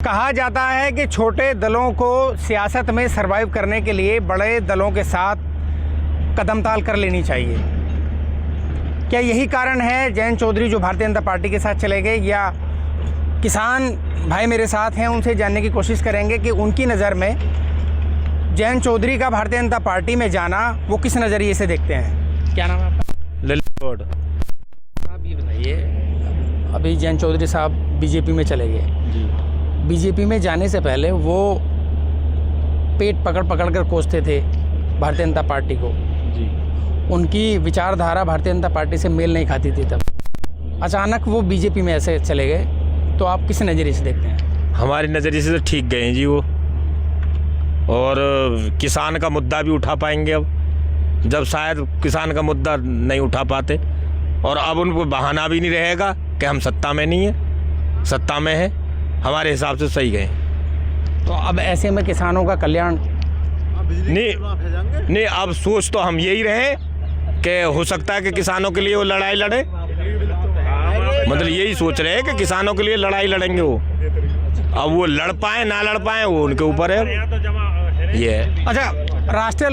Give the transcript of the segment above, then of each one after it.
कहा जाता है कि छोटे दलों को सियासत में सरवाइव करने के लिए बड़े दलों के साथ कदमताल कर लेनी चाहिए। क्या यही कारण है जयंत चौधरी जो भारतीय जनता पार्टी के साथ चले गए, या किसान भाई मेरे साथ हैं उनसे जानने की कोशिश करेंगे कि उनकी नज़र में जयंत चौधरी का भारतीय जनता पार्टी में जाना वो किस नज़रिए से देखते हैं। क्या नाम है आपका? ललित गौड़। आप ये बताइए, अभी जयंत चौधरी साहब बीजेपी में चले गए जी। बीजेपी में जाने से पहले वो पेट पकड़ पकड़ कर कोसते थे भारतीय जनता पार्टी को जी। उनकी विचारधारा भारतीय जनता पार्टी से मेल नहीं खाती थी। तब अचानक वो बीजेपी में ऐसे चले गए, तो आप किस नज़रिए से देखते हैं? हमारी नज़रिए से तो ठीक गए हैं जी वो, और किसान का मुद्दा भी उठा पाएंगे अब, जब शायद किसान का मुद्दा नहीं उठा पाते, और अब उनको बहाना भी नहीं रहेगा कि हम सत्ता में नहीं है, सत्ता में है। हमारे हिसाब से सही गए। तो अब ऐसे में किसानों का कल्याण नहीं, अब सोच तो हम यही रहे कि हो सकता है कि किसानों के लिए वो लड़ाई लड़े, मतलब यही सोच रहे हैं कि किसानों के लिए लड़ाई लड़ेंगे वो। अब वो लड़ पाए ना लड़ पाए वो उनके ऊपर है ये। अच्छा, राष्ट्रीय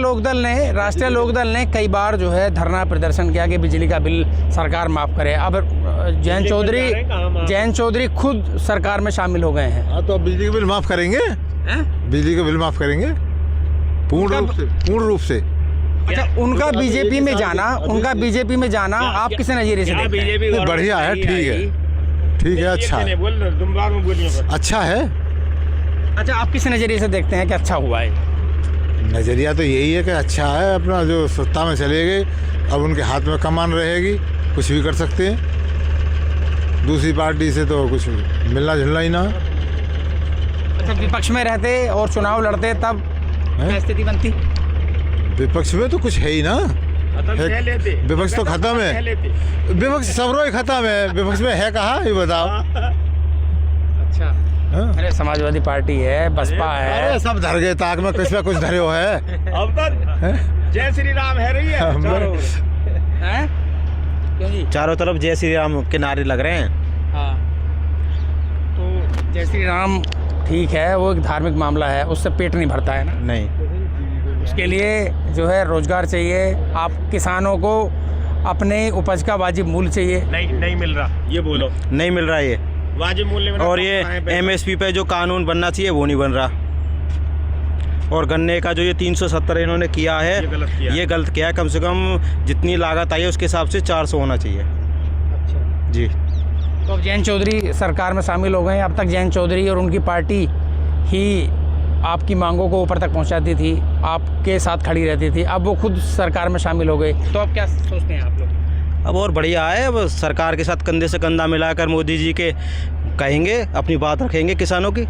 लोकदल ने कई बार जो है धरना प्रदर्शन किया कि बिजली का बिल सरकार माफ़ करे। अब जयंत चौधरी खुद सरकार में शामिल हो गए हैं। हाँ, तो अब बिजली का बिल माफ़ करेंगे? बिजली का बिल माफ़ करेंगे पूर्ण रूप से। अच्छा, उनका बीजेपी में जाना आप किस नज़रिए से देखते हैं? बढ़िया है, ठीक है, अच्छा है। अच्छा, आप किस नज़रिए से देखते हैं कि अच्छा हुआ है? नज़रिया तो यही है कि अच्छा है, अपना जो सत्ता में चले गए, अब उनके हाथ में कमान रहेगी, कुछ भी कर सकते हैं। दूसरी पार्टी से तो कुछ मिलना जुलना ही ना। अच्छा, विपक्ष में रहते और चुनाव लड़ते तब क्या स्थिति बनती? विपक्ष में तो कुछ है ही ना, विपक्ष तो खत्म है, विपक्ष सबरो ही खत्म है, विपक्ष में है कहाँ ये बताओ। अच्छा, अरे समाजवादी पार्टी है, बसपा है, अरे सब धर गए ताक में, किस में कुछ धरे हो है। अब तक जय श्री राम है रही है क्यों जी? चारों तरफ जय श्री राम के नारे लग रहे हैं। हाँ, तो जय श्री राम ठीक है, वो एक धार्मिक मामला है, उससे पेट नहीं भरता है ना। नहीं, उसके लिए जो है रोजगार चाहिए, आप किसानों को अपने उपज का वाजिब मूल्य चाहिए। नहीं मिल रहा, ये बोलो। नहीं मिल रहा ये वाजिब मूल्य में। और ये एमएसपी पे जो कानून बनना चाहिए वो नहीं बन रहा। और गन्ने का जो ये 370 इन्होंने किया है, ये गलत किया है। कम से कम जितनी लागत आई है उसके हिसाब से 400 होना चाहिए। अच्छा जी। तो अब जयंत चौधरी सरकार में शामिल हो गए हैं। अब तक जयंत चौधरी और उनकी पार्टी ही आपकी मांगों को ऊपर तक पहुंचाती थी, आपके साथ खड़ी रहती थी। अब वो खुद सरकार में शामिल हो गए, तो अब क्या सोचते हैं आप लोग? अब और बढ़िया है, अब सरकार के साथ कंधे से कंधा मिलाकर मोदी जी के कहेंगे, अपनी बात रखेंगे किसानों की।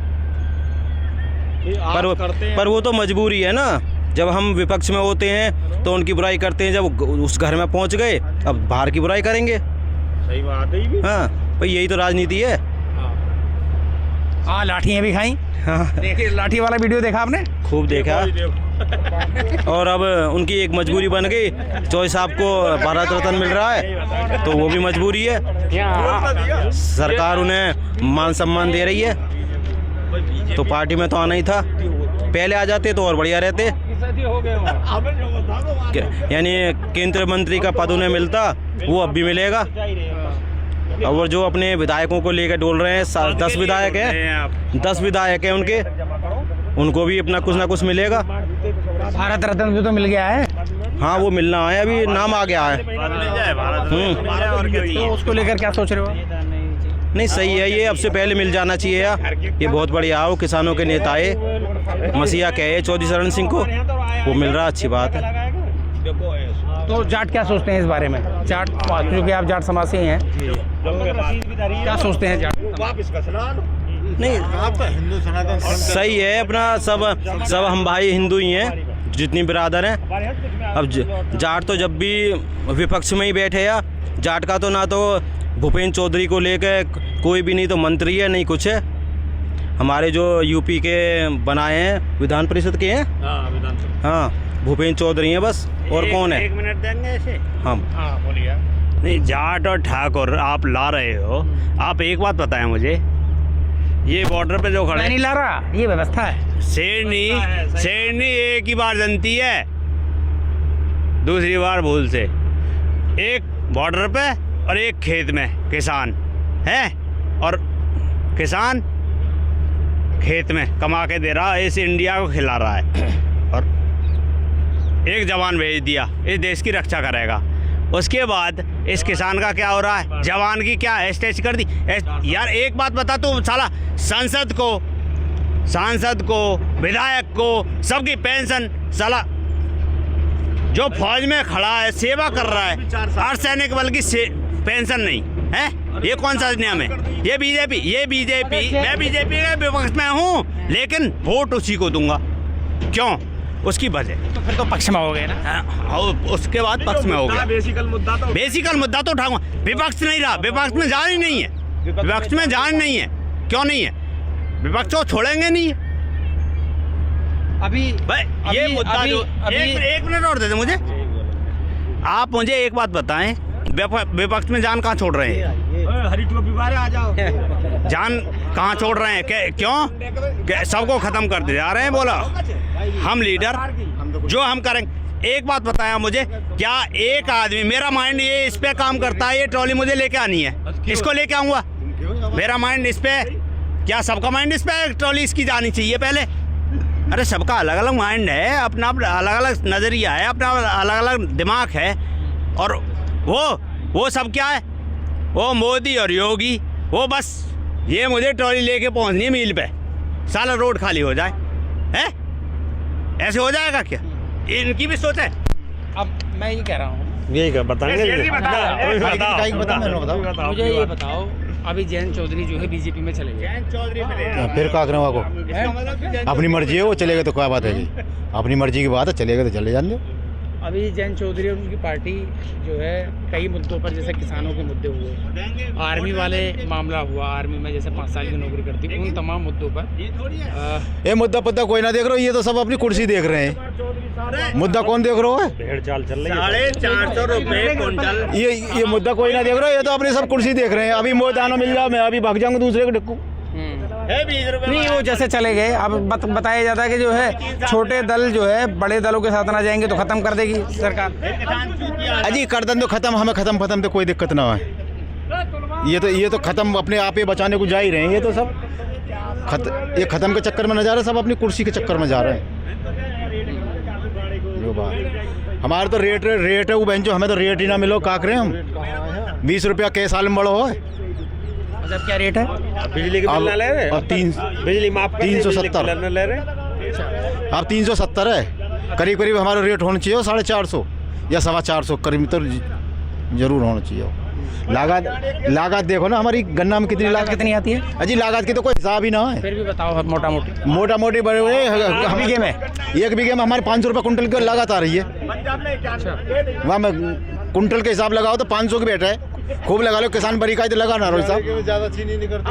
पर वो तो मजबूरी है ना, जब हम विपक्ष में होते हैं तो उनकी बुराई करते हैं, जब उस घर में पहुंच गए अब बाहर की बुराई करेंगे। सही बात है। हाँ भाई, यही तो राजनीति है। हाँ, लाठियाँ भी खाई। हाँ, देखिए, लाठी वाला वीडियो देखा आपने? खूब देखा। और अब उनकी एक मजबूरी बन गई, चौधरी साहब को भारत रत्न मिल रहा है तो वो भी मजबूरी है। सरकार उन्हें मान सम्मान दे रही है, तो पार्टी में तो आना ही था। पहले आ जाते तो और बढ़िया रहते, यानी केंद्रीय मंत्री का पद उन्हें मिलता, वो अब भी मिलेगा। और जो अपने विधायकों को लेकर डोल रहे हैं, 10 विधायक हैं, 10 विधायक हैं उनके, उनको भी अपना कुछ ना कुछ मिलेगा। भारत रत्न भी तो मिल गया है। हाँ, वो मिलना है, अभी नाम आ गया है। तो उसको लेकर क्या सोच रहे हो? नहीं, सही है ये, अब से पहले मिल जाना चाहिए यार, ये बहुत बढ़िया हो। किसानों के नेता है, मसीहा कहे चौधरी चरण सिंह को, वो मिल रहा, अच्छी बात है। तो जाट क्या सोचते हैं इस बारे में? जाट, क्योंकि आप जाट समाज से ही हैं, क्या सोचते हैं जाट? नहीं, हिंदू सनातन सही है अपना, सब हम भाई हिंदू ही हैं, जितनी बिरादर हैं। अब जाट तो जब भी विपक्ष में ही बैठे या जाट का तो ना तो भूपेंद्र चौधरी को लेकर कोई भी नहीं तो मंत्री है, नहीं कुछ है। हमारे जो यूपी के बनाए हैं, विधान परिषद के हैं, हाँ, भूपेंद्र चौधरी हैं बस, और कौन है? 1 मिनट देंगे ऐसे। हाँ बोलिए। नहीं, जाट और ठाकुर आप ला रहे हो, आप एक बात बताएं मुझे ये बॉर्डर पे जो खड़े मैं नहीं ला रहा, ये व्यवस्था है। शेरनी एक ही बार जनती है, दूसरी बार भूल से। एक बॉर्डर पे और एक खेत में किसान है, और किसान खेत में कमा के दे रहा है, इस इंडिया को खिला रहा है, और एक जवान भेज दिया इस देश की रक्षा करेगा। उसके बाद इस किसान का क्या हो रहा है? जवान की क्या स्टेज कर दी। यार एक बात बता, तू साला सांसद को विधायक को सबकी पेंशन, साला जो फौज में खड़ा है सेवा कर रहा है, अर्धसैनिक बल की पेंशन नहीं है, ये कौन सा नियम है? ये बीजेपी मैं बीजेपी के विपक्ष में हूँ, लेकिन वोट उसी को दूंगा। क्यों? उसकी वजह। तो फिर तो पक्ष में हो गए ना। और उसके बाद पक्ष में हो गया। बेसिकल मुद्दा तो उठाऊंगा। विपक्ष नहीं रहा, विपक्ष में जान ही नहीं है, विपक्ष में जान नहीं है। क्यों नहीं है? विपक्ष को छोड़ेंगे नहीं। अभी भाई ये मुद्दा एक मिनट और दे दे मुझे। आप मुझे एक बात बताएं, विपक्ष में जान कहाँ छोड़ रहे हैं? हरी टोपी वाले आ जाओ। जान कहाँ छोड़ रहे हैं? क्यों? सबको खत्म कर दे जा रहे हैं। बोला हम लीडर जो हम करेंगे। एक बात बताया मुझे, क्या एक आदमी, मेरा माइंड ये इस पे काम करता है, ये ट्रॉली मुझे लेके आनी है, इसको लेके आऊंगा। मेरा माइंड इस पे, क्या सबका माइंड इस पे? ट्रॉली इसकी जानी चाहिए पहले। अरे सबका अलग अलग माइंड है, अपना अलग अलग नज़रिया है, अपना अलग अलग दिमाग है। और वो सब क्या है? वो मोदी और योगी, वो बस ये मुझे ट्रॉली लेके पहुंचनी है मील पे, साला रोड खाली हो जाए। है ऐसे हो जाएगा क्या? इनकी भी सोच है। अब मैं ये कह रहा हूँ, यही बताएंगे। मुझे ये बताओ, अभी जयंत चौधरी जो है बीजेपी में चले गए, फिर क्या करें को? अपनी मर्जी है, वो चलेगा तो क्या बात है जी? अपनी मर्जी की बात है, चलेगा तो चले जाने। अभी जयंत चौधरी और उनकी पार्टी जो है कई मुद्दों पर, जैसे किसानों के मुद्दे हुए, आर्मी वाले मामला हुआ, आर्मी में जैसे 5 साल की नौकरी करती, उन तमाम मुद्दों पर ये मुद्दा पद्दा कोई ना देख रहा, ये तो सब अपनी कुर्सी देख रहे हैं। मुद्दा कौन देख रहा है? भेड़ चाल चल रही है। 450 रुपये क्विंटल। ये मुद्दा कोई ना देख रहा, ये तो अपनी सब कुर्सी देख रहे हैं। अभी मोदाना मिल जाओ, मैं अभी भाग जाऊंगा दूसरे को डिक्कू। नहीं, वो जैसे चले गए, अब बताया जाता है कि जो है छोटे दल जो है बड़े दलों के साथ ना जाएंगे तो खत्म कर देगी सरकार। अजी कर दन तो खत्म, हमें खत्म तो कोई दिक्कत ना है। ये तो खत्म अपने आप ही बचाने को जा ही रहे हैं। ये तो सब ये खत्म के चक्कर में न जा रहे, सब अपनी कुर्सी के चक्कर में जा रहे हैं। जो बात हमारे तो रेट है वो बेंचो, हमें तो रेट ही ना मिलो, का करें हम? 20 रुपया के साल में बड़ो है। मतलब क्या रेट है? बिजली के बिल ना ले रहे? अब 3 बिजली माफ 370 ले रहे। अब 370 है। करीब हमारा रेट होना चाहिए 450 या 425 करीब तो जरूर होना चाहिए। लागत देखो ना हमारी गन्ना में कितनी लागत कितनी आती है? अजी लागत की तो कोई हिसाब ही ना है। फिर भी बताओ मोटा मोटी बड़े हम बीघे में 1 बीघे में हमारे 500 रुपये कुंटल की लागत आ रही है। वहाँ में कुंटल के हिसाब लगाओ तो 500 की बैठा है। खूब लगा लो, किसान बड़ी का लगा ना रोज साहब। ज़्यादा चीनी नहीं करते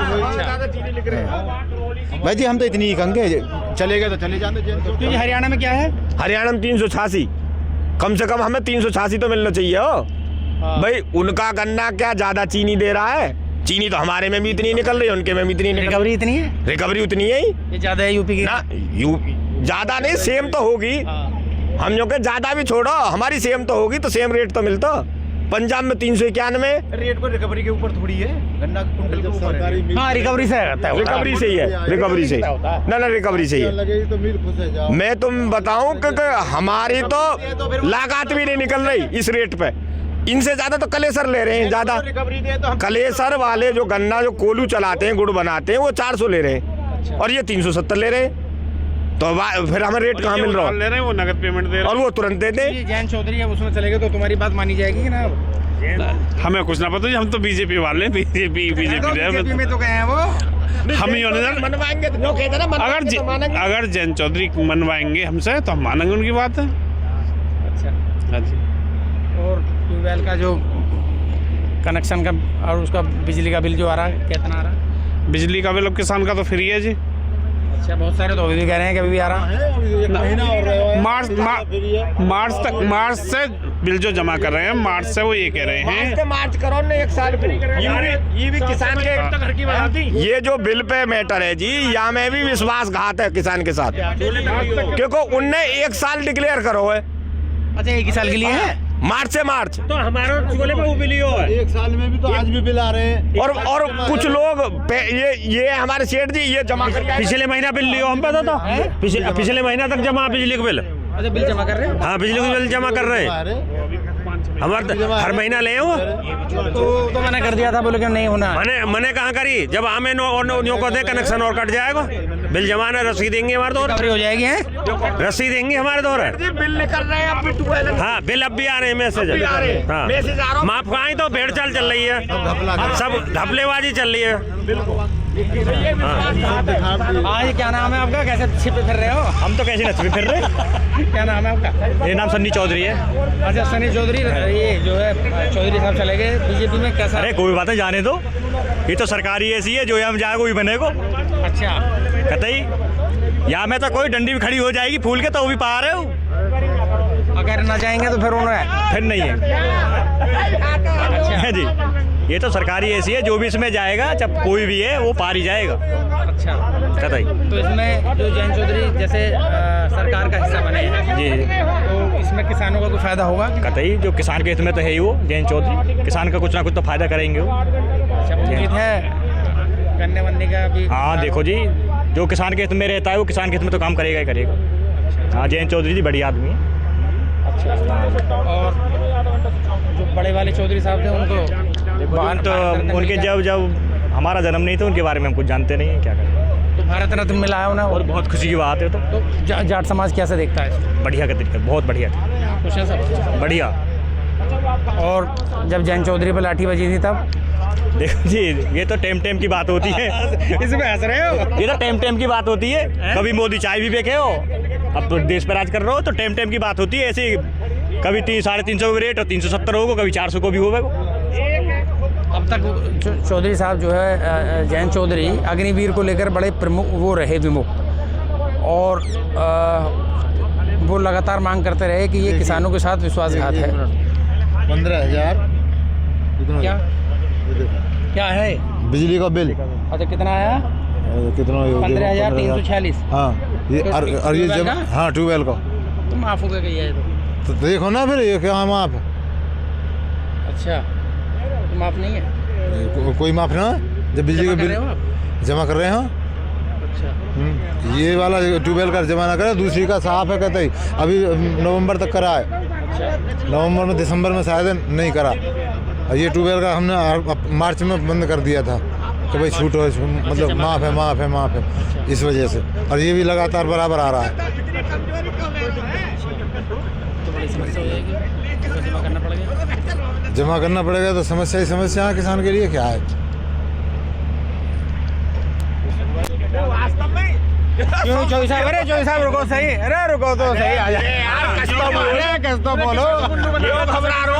भाई जी हम तो इतनी ही कहेंगे, चले गए तो चले जाते। क्योंकि हरियाणा में क्या है? हरियाणा में 386, कम से कम हमें 386 तो मिलना चाहिए हो। भाई उनका गन्ना क्या ज्यादा चीनी दे रहा है? चीनी तो हमारे में भी इतनी निकल रही है, उनके में भी इतनी रिकवरी इतनी है। रिकवरी उतनी है ही। ये ज्यादा है यूपी की ना, ज्यादा नहीं, सेम तो होगी। हम जो के ज्यादा भी छोड़ो, हमारी सेम तो होगी, तो सेम रेट तो मिलता। पंजाब में 391 रेट पर रिकवरी के ऊपर थोड़ी है, गन्ना कुंटल के ऊपर है। हाँ, रिकवरी से रहता है, रिकवरी से ही है, रिकवरी से ना रिकवरी से ही है। मैं तुम बताऊं कि हमारी तो लागत भी नहीं निकल रही इस रेट पे। इनसे ज्यादा तो कलेसर ले रहे हैं, ज्यादा कलेसर वाले जो गन्ना जो कोलू चलाते हैं, गुड़ बनाते हैं, वो 400 ले रहे हैं और ये 370 ले रहे हैं। तो फिर हमें रेट कहाँ मिल रहा है? ले रहे हैं, वो नगद पेमेंट दे रहे हैं और वो तुरंत दे दे। जयंत चौधरी अब उसमें चले गए तो तुम्हारी बात मानी जाएगी कि ना? हमें कुछ ना पता, हम तो बीजेपी वाले, बीजेपी में तो गए हैं वो। हम ही मनवाएंगे तो लोग कहते हैं ना, अगर जयंत चौधरी मनवाएंगे हमसे तो हम मानेंगे उनकी बात है। अच्छा जी। और ट्यूबवेल का जो कनेक्शन का और उसका बिजली का बिल जो आ रहा है, कितना आ रहा है? बिजली का बिल अब किसान का तो फ्री है जी। अच्छा, बहुत सारे तो अभी भी कह रहे हैं कि अभी भी आ रहा है। महीना और रहा है। मार्च से बिल जो जमा कर रहे हैं, मार्च से वो ये कह रहे हैं मार्च करो ना 1 साल को। ये भी किसान के ये जो बिल पे मैटर है जी, यहाँ में भी विश्वासघात है किसान के साथ, क्योंकि उनने 1 साल डिक्लेयर करो है। अच्छा, 1 साल के लिए है। मार्च से मार्च तो हमारा चोले पे वो बिल है। 1 साल में भी तो आज भी बिल आ रहे हैं। और कुछ लोग ये हमारे सेठ जी ये जमा कर पिछले महीना बिल लियो हम पे तो पिछले महीना तक जमा बिजली का बिल। अच्छा, बिल जमा कर रहे हैं। हाँ, बिजली का बिल जमा कर रहे हैं हमारे, हर महीना ले वो। तो मैंने कर दिया था, बोले कि नहीं होना। मैंने कहाँ करी, जब हमें नो को दे कनेक्शन और कट जाएगा, बिल जमा ना रसीद देंगे हमारे दौर, हो जाएगी है, रसीद देंगे हमारे दौर है। बिल निकल रहे हैं अब भी। हाँ, बिल अब भी आ रहे हैं, मैसेज हाँ, माफ कहाँ तो भेड़ चाल चल रही है, सब घपलेबाजी चल रही है। आज क्या नाम है आपका, कैसे छिपे फिर रहे हो? हम तो कैसे नचबे फिर रहे। क्या नाम है आपका? मेरा नाम सन्नी चौधरी है। अच्छा, सनी चौधरी। ये जो है चौधरी साहब चले गए बीजेपी में, कैसा? अरे कोई बात है, जाने दो, ये तो सरकारी ऐसी है, जो यहाँ जाएगा वही बनेगा। अच्छा, कतई यहाँ में तो कोई डंडी भी खड़ी हो जाएगी फूल के, तो वो भी पा रहे हो। अगर ना जाएंगे तो फिर उन्हें फिर नहीं है। अच्छा जी, ये तो सरकारी ऐसी है, जो भी इसमें जाएगा, जब कोई भी है वो पार ही जाएगा। अच्छा, कतई। तो इसमें जो जयंत चौधरी जैसे सरकार का हिस्सा बने हैं जी, तो इसमें किसानों का कुछ फायदा होगा? कतई, जो किसान के हित में तो है ही वो जयंत चौधरी, किसान का कुछ ना कुछ तो फायदा करेंगे वो। अच्छा, उम्मीद है गन्ने वन्ने का भी। हाँ देखो जी, जो किसान के हित में रहता है वो किसान के हित में तो काम करेगा ही करेगा। हाँ, जयंत चौधरी जी बढ़िया आदमी है। और जो बड़े वाले चौधरी साहब थे उनको तो उनके जब हमारा जन्म नहीं था, उनके बारे में हम कुछ जानते नहीं है, क्या करें। तो भारत रत्न मिला है उन्हें, और बहुत खुशी की बात है। तो जाट समाज कैसे देखता है? बढ़िया का तरीका, बहुत बढ़िया, खुश है सब? बढ़िया। और जब जयंत चौधरी पर लाठी बजी थी तब? देखो जी, ये तो टेम की बात होती है। इसमें हंस रहे हो? ये तो टेम की बात होती है। कभी मोदी चाय भी बेचे हो, अब तो देश पर राज कर रहे हो, तो टेम की बात होती है ऐसी। कभी 350 का रेट और 370 होगा, कभी 400 को भी होगा। अब तक चौधरी साहब जो है जयंत चौधरी अग्निवीर को लेकर बड़े प्रमुख वो रहे, विमुख, और वो लगातार मांग करते रहे कि ये किसानों के साथ विश्वासघात है। 15,000 क्या है बिजली का बिल। अच्छा, कितना आया? कितना? 15,346। हाँ, ये और ये जब हाँ ट्यूबवेल का तो माफ हो गया तो देखो ना, फिर ये क्या माफ है? अच्छा, तो माफ नहीं है? कोई माफ ना, जब बिजली का बिल जमा कर रहे हैं। अच्छा, ये वाला ट्यूबवेल का जमा ना करे, दूसरी का साफ है, कहते ही अभी नवंबर तक करा है। नवंबर में, दिसंबर में शायद नहीं करा। और ये ट्यूबवेल का हमने मार्च में बंद कर दिया था कि भाई छूट हो, मतलब माफ़ है, इस वजह से। और ये भी लगातार बराबर आ रहा है। तो बड़ी समस्या हो जाएगी, तो जमा करना पड़ेगा। जमा करना पड़ेगा तो समस्या ही समस्या है किसान के लिए। क्या है? क्यों चौधरी साहब? अरे चौधरी साहब रुको सही, अरे रुको तो सही, आ जाए यार, कुछ तो बोलो। घबरा रहे हो,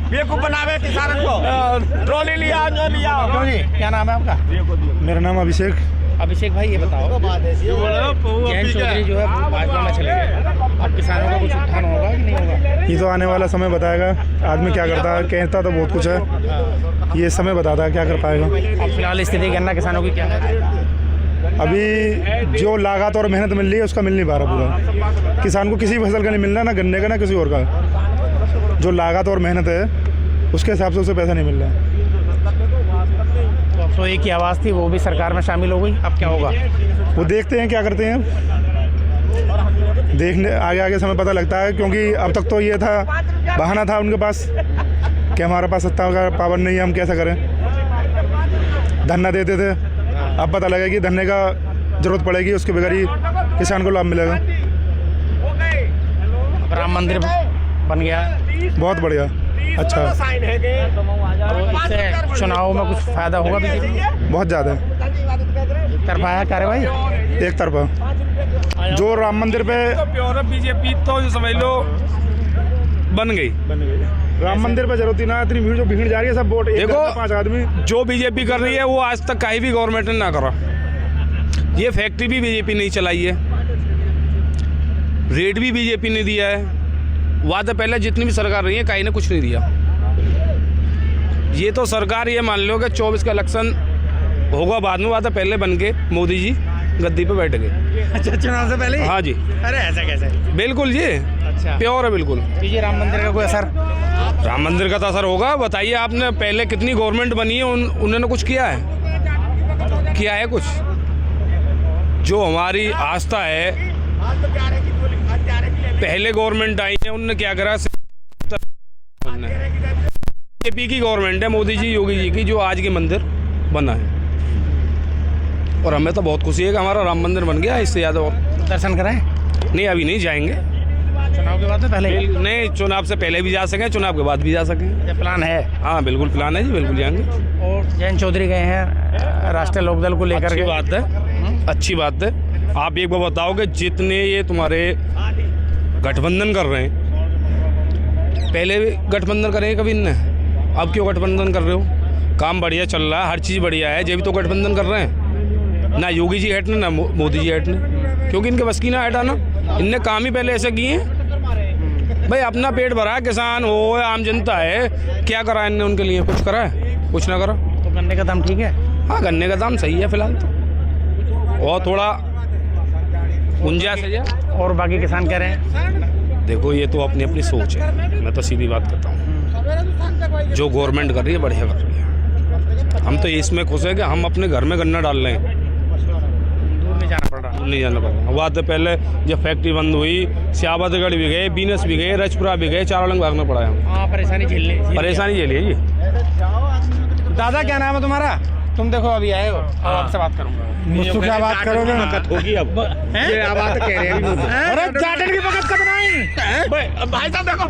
बेवकूफ बनावे किसान को। ट्रॉली लिया, जो लिया। क्यों जी, क्या नाम है आपका? मेरा नाम अभिषेक। अभिषेक भाई, ये बताओ, जयंत चौधरी जो है भाजपा में चले गए, अब किसानों का कुछ उत्थान होगा कि नहीं होगा? ये तो आने वाला समय बताएगा, आदमी क्या करता है। कहता तो बहुत कुछ है, ये समय बताता है क्या कर पाएगा। अब फिलहाल स्थिति गन्ना किसानों की क्या है? अभी जो लागत और मेहनत मिल रही है उसका मिल नहीं पा रहा पूरा। किसान को किसी फसल का नहीं मिल रहा, ना गन्ने का ना किसी और का। जो लागत और मेहनत है उसके हिसाब से उसे पैसा नहीं मिल रहा है। तो एक ही आवाज़ थी, वो भी सरकार में शामिल हो गई, अब क्या होगा? वो देखते हैं क्या करते हैं, देखने आगे समय पता लगता है। क्योंकि अब तक तो ये था, बहाना था उनके पास कि हमारे पास सत्ता का पावर नहीं है, हम कैसा करें। धरना देते थे, अब पता लगा कि धरने का जरूरत पड़ेगी, उसके बगैर ही किसान को लाभ मिलेगा। राम मंदिर बन गया, बहुत बढ़िया, अच्छा। तो इससे चुनाव में कुछ फायदा होगा बीजेपी को? बहुत ज़्यादा। एक तरफा है कार्रवाई, एक तरफा। जो राम मंदिर पे बीजेपी तो समझ लो बन गई। राम मंदिर पे जरूरत ही ना, इतनी भीड़ जो भीड़ जा रही है, सब वोट देखो, 5 आदमी। जो बीजेपी कर रही है वो आज तक कहीं भी गवर्नमेंट ने ना करा। ये फैक्ट्री भी बीजेपी ने ही चलाई है, रेट भी बीजेपी ने दिया है। वादा पहले जितनी भी सरकार रही है कहीं ने कुछ नहीं दिया। ये तो सरकार ये मान लो कि 24 का इलेक्शन होगा बाद में, वादा पहले बन के मोदी जी गद्दी पे बैठ गए। अच्छा, चुनाव से पहले? हाँ जी। अरे ऐसा कैसे? बिल्कुल जी, अच्छा, प्योर है बिल्कुल। ये राम मंदिर का कोई असर? राम मंदिर का तो असर होगा। बताइए आपने पहले कितनी गवर्नमेंट बनी है, उन्होंने कुछ किया है? किया है कुछ? जो हमारी आस्था है, पहले गवर्नमेंट आई है उन्होंने क्या करा? बीजेपी की गवर्नमेंट है, मोदी जी योगी जी की, जो आज के मंदिर बना है। और हमें तो बहुत खुशी है कि हमारा राम मंदिर बन गया। इससे ज़्यादा और दर्शन कराएं? नहीं, अभी नहीं जाएंगे। चुनाव के बाद में पहले? नहीं, चुनाव से पहले भी जा सकें, चुनाव के बाद भी जा सकें। ये प्लान है? हाँ बिल्कुल प्लान है जी, बिल्कुल जाएंगे। और जयंत चौधरी गए हैं राष्ट्रीय लोकदल को लेकर अच्छी के? बात है, अच्छी बात है। आप एक बार बताओ कि जितने ये तुम्हारे गठबंधन कर रहे हैं, पहले भी गठबंधन करेंगे कभी इनने, अब क्यों गठबंधन कर रहे हो? काम बढ़िया चल रहा है, हर चीज़ बढ़िया है, जब भी तो गठबंधन कर रहे हैं। ना योगी जी हटने ना मोदी जी हटने, क्योंकि इनके बस की ना हटाना। इनने काम ही पहले ऐसे किए हैं। भाई अपना पेट भरा, किसान हो, आम जनता है, क्या करा इनने उनके लिए? कुछ करा है? कुछ ना करा। तो गन्ने का दाम ठीक है? हाँ, गन्ने का दाम सही है फिलहाल तो, और थोड़ा गुंजाइश है। और बाकी किसान कह रहे हैं? देखो ये तो अपनी अपनी सोच है, मैं तो सीधी बात करता हूँ। जो गवर्नमेंट कर रही है बढ़िया कर रही है। हम तो इसमें खुश है कि हम अपने घर में गन्ना डाल रहे हैं, दूर नहीं जाना पड़ रहा। नहीं जाना पड़ा। बात है पहले जब फैक्ट्री बंद हुई, सियाबतगढ़ भी गए, बीनस भी गए, रजपुरा भी गए, चारों लंग भागना पड़ा है। हाँ, परेशानी झेलनी। परेशानी झेलिए जी। दादा क्या नाम है तुम्हारा? तुम देखो अभी आए हो, आपसे बात करूंगा। मुझसे क्या बात करोगे? होगी अब ये बात कह रहे हैं। अरे जाटन की वक्त कब नहीं? भाई साहब देखो,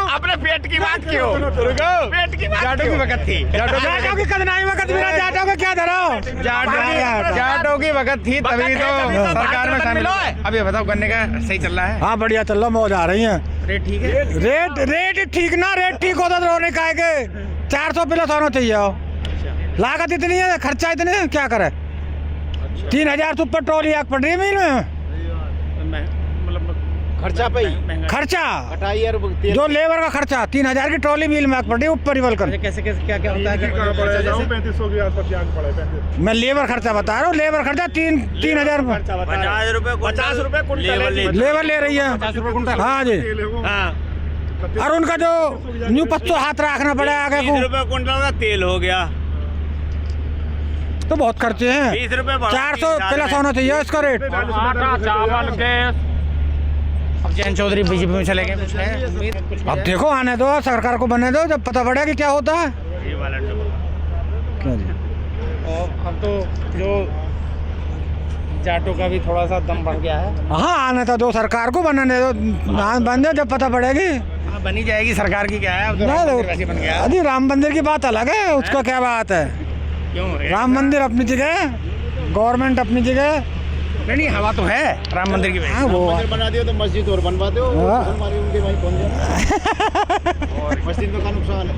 अपने पेट की बात क्यों? पेट की बात जाटों की वक्त थी। जाटों की कदनाई वक्त मेरा जाटों का क्या धरो? जाटों की वक्त थी, तभी तो सरकार में शामिल हुए। अभी बताओ, गन्ने का सही चल रहा है? हाँ बढ़िया चल रहा, मौज आ रही है। रेट ठीक है? रेट ठीक ना, रेट ठीक होता तो रोने का के 400 प्लस होना चाहिए। लागत इतनी है, खर्चा इतने है, क्या करे? 3000 से ऊपर ट्रॉली आग पड़ रही है मील में। खर्चा पे खर्चा कटाई और जो लेबर का खर्चा 3000 की ट्रॉली मील में आग पड़ रही है ऊपर रिवल कर। कैसे कैसे क्या क्या होता है? 3500 के आसपास आग पड़ा है। मैं लेबर खर्चा बता रहा हूँ, लेबर खर्चा 3000 ₹50 लेबर ले रही है। 50 रुपये कुंटल? हाँ जी। और उनका जो न्यू पत्तों हाथ रखना पड़ा आगे को, कुंटल का तेल हो गया, तो बहुत खर्चे हैं। 20 रुपए 400 प्लस होना चाहिए इसका रेट। आटा, चावल, गैस। अब जयंत चौधरी बीजेपी में चले गए, कुछ है उम्मीद? कुछ अब देखो, आने दो, सरकार को बनने दो, जब पता पड़ेगा कि क्या होता है। क्या जी? और अब तो जो जाटों का भी थोड़ा सा दम बढ़ गया है। हाँ, आने तो दो, सरकार को बनने दो, बन जाए जब पता पड़ेगी। हाँ, बनी जाएगी सरकार की, क्या है अब तो राम मंदिर वैसे बन गया। अभी राम मंदिर की बात अलग है, उसका क्या बात है? क्यों? राम मंदिर अपनी जगह, गवर्नमेंट अपनी जगह। नहीं, हवा तो है राम मंदिर की। हाँ, वो बना दियो तो मस्जिद और बनवा दो। हाँ। हमारी उनके भाई कौन जाए? मस्जिद में का नुकसान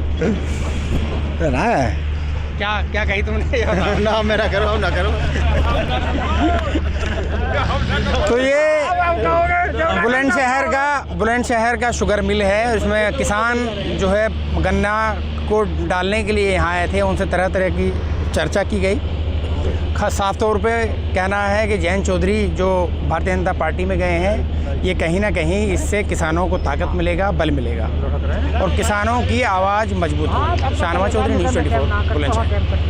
है ना है। क्या क्या कही तुमने? ना मेरा करो ना करो। तो ये बुलंदशहर का शुगर मिल है। इसमें किसान जो है गन्ना को डालने के लिए यहाँ आए थे, उनसे तरह तरह की चर्चा की गई। साफ तौर पे कहना है कि जयंत चौधरी जो भारतीय जनता पार्टी में गए हैं, ये कहीं ना कहीं इससे किसानों को ताकत मिलेगा, बल मिलेगा और किसानों की आवाज़ मजबूत होगी। शाहनवाज चौधरी, न्यूज़ 24 बुलंदशहर।